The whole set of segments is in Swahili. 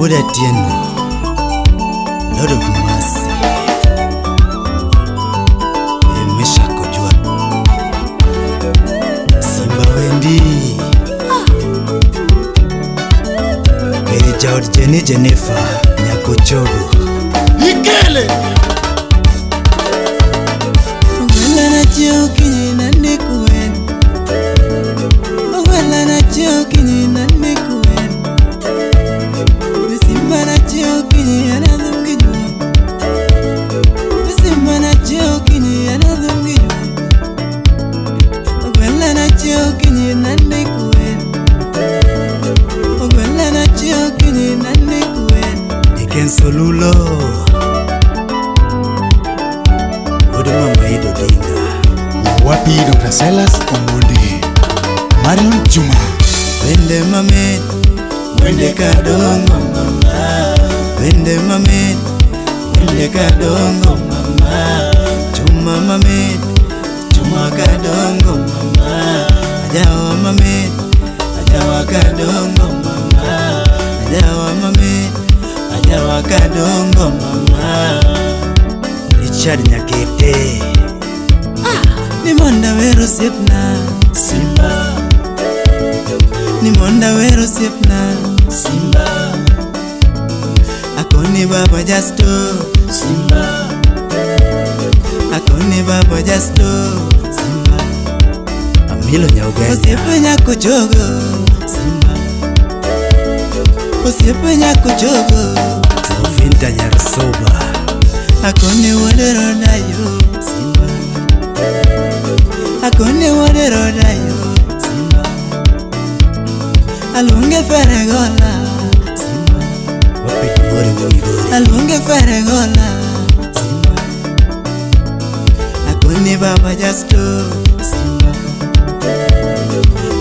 Wuod Atieno, Lord of Mercy, Meshack Ojwang, Simba Wendi, Jaod Jennifer, Nyakochogo, Ikele. Ogwela na chio kinyi na nikuen, Ogwela na chio kinyi na nikuen, Simba na chio kinyi anadhungijwa, Simba na chio kinyi anadhungijwa, Ogwela na chio kinyi na nikuen, Ogwela na chio kinyi na nikuen, Ikensolulo Wapi Dr. Silas Omondi, Marion Juma, Wende Mamet, Wende Kadongo mama, Wende Mamet, Wende Kadongo mama, Juma Mamet, Juma Kadongo mama, Ajawa Mamet, Ajawa Kadongo mama, Ajawa Mamet, Ajawa Kadongo mama, Richard Nyakete. Nimonda wero sipna Simba, Nimonda wero sipna Simba, Akoni baba Justo Simba, Akoni baba Justo Simba, Amilo Nyaugenya Osiepe Nyakochogo Simba, Osiepe Nyakochogo Sofinta Nyarusoba, Akoni wadero dayo Simba, Akoni wadero dayo Simba, Alunge Ferre Golla Simba, Wapiti mori mori Alunge Ferre Golla Simba, Akoni baba Justo Simba,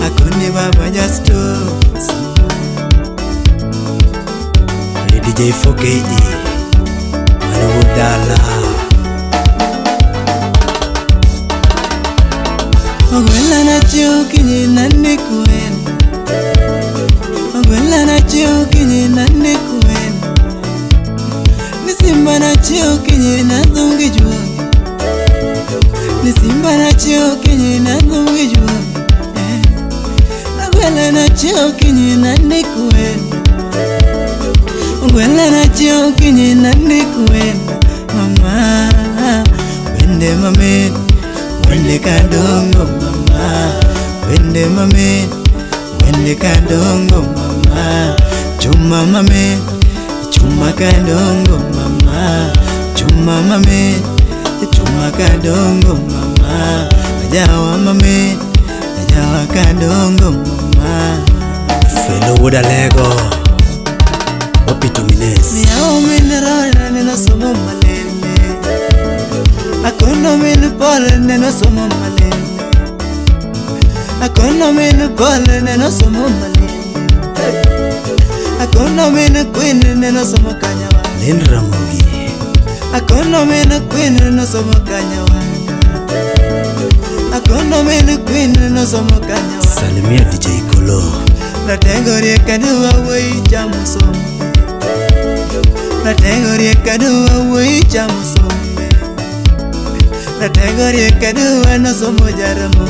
Akoni baba Justo Simba, DJ 4KE Manudala. Ogwela na chio kinyi na nikuen, Ogwela na chio kinyi na nikuen, Simba na chio kinyi na dhungijwa, Simba na chio kinyi na dhungijwa, Ogwela na chio kinyi na nikuen, Ogwela na chio kinyi na nikuen, mama. Wende Mamet, Wende Kadongo mama, Wende Mamet, Wende Kadongo mama, Juma Mamet, Juma Kadongo mama, Juma Mamet, Juma Kadongo mama, Ajawa Mamet, Ajawa Kadongo mama, Ferre Golla Wapito Mines Miao minerala neno somo malele, Akono minu pole neno somo malele, Akono minu pole neno somo malele, Akono minu queen neno somo kanyawa Lindra Mogi, Akono minu queen neno somo kanyawa, Akono minu queen neno somo kanyawa Salimia DJ Kolo Natengori kadua wei jamu somo, Natengori kadua wei jamu somo, Natengori kadua no somo jaramo,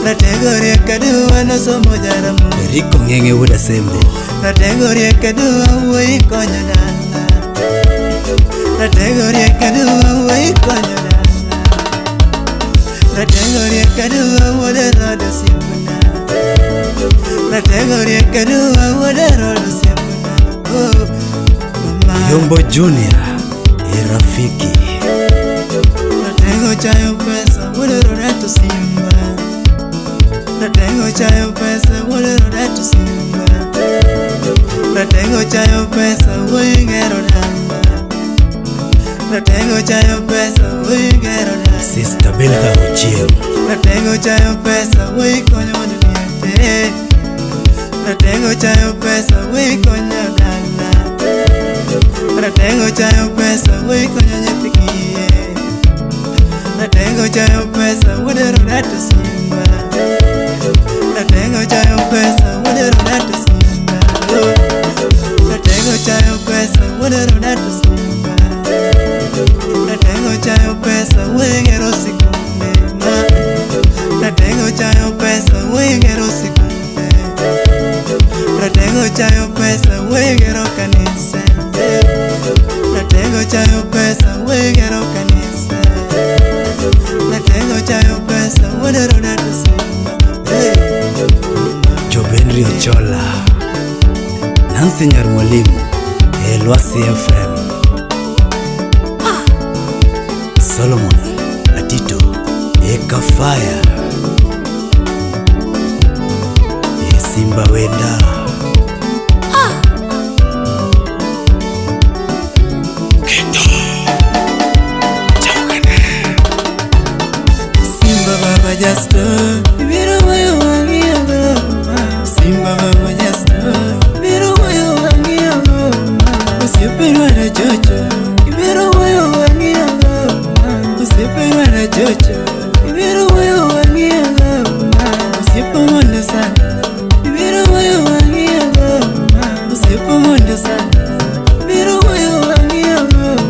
Natengori kadua no somo jaramo, Riko ngenge wuda sembo, Natengori kadua wei konyo dana, Natengori kadua wei konyo dana, Natengori kadua wuda rodo simpuna, Natengori kadua wuda rodo simpuna. Oh mama Yombo Junior Rafiki, Natengo chayo pesa wudero datu Simba, Natengo chayo pesa wudero datu Simba, Natengo chayo pesa wingero damba, Natengo chayo pesa wingero damba, Sister Belha Ochieng, Natengo chayo pesa wikonyo niente, Natengo chayo pesa wikonyo dala, Natengo chayo pesa wikonyo nyithikie, Natengo chayo pesa wudero datu Simba, Natengo chayo pesa wudero datu Simba. Wodero na to simba Natengo chayo pesa wegero sikunde Natengo chayo pesa wegero sikunde Natengo chayo pesa wegero kanisa Natengo chayo pesa wegero kanisa Natengo chayo pesa wodero na to simba Jobenri Ochola Nancy Nyar Mwalimu Elwasi FM Solomon Atito Ekafaya Simba Wenda Simba Baba Justo Viro wayo wangi ago Simba Baba Justo Viro wayo wangi ago Usipenwa na chocho Viro wayo wangi ago Usipenwa na chocho Viro wayo wangi ago Usipenwa sana Viro wayo wangi ago Usipenwa sana Viro wayo wangi ago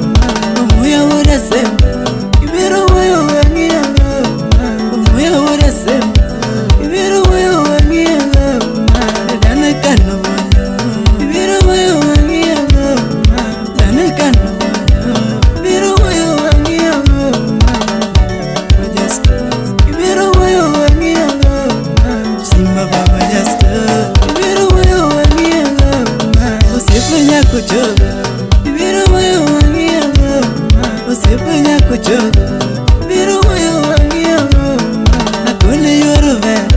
Omuya woda semba Viro wayo wangi ago Omuya woda semba Viro wayo wangi ago Dana kano Viro wayo wangi ago Dana kano Viro wayo wangi ago Just Viro wayo wangi ago Simba Baba Just Viro wayo wangi ago Usifanya kuchoga Viro wayo wangi ago Usifanya kuchoga Viro wayo wangi ago Akone yoro vera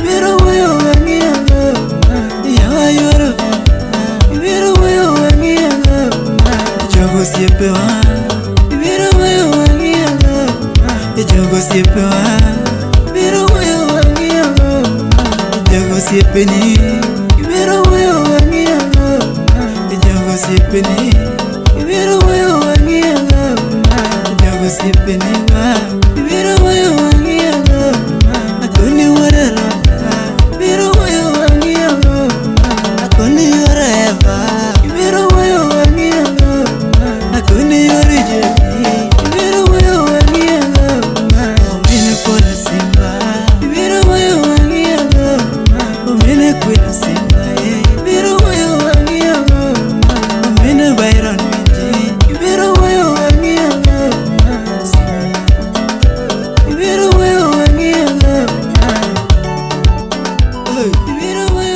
Viro wayo wangi ago Yawa yoro vera Viro wayo wangi ago Jogo siepewa Viro wayo wangi ago Jogo siepewa Viro wayo wangi ago Jogo siepeni Viro wayo wangi ago Jogo siepeni Viro wayo wangi ago Jogo siepeni Viro wayo wangi ago Akoni wodero Viro wayo wangi ago Akoni yore eva Viro wayo wangi ago Akoni yore jebi Viro wayo wangi ago Omine kola simba Viro wayo wangi ago Omine kwila simba Viro wayo wangi ago Omine bayron minji Viro wayo wangi ago Viro wayo wangi ago Viro wayo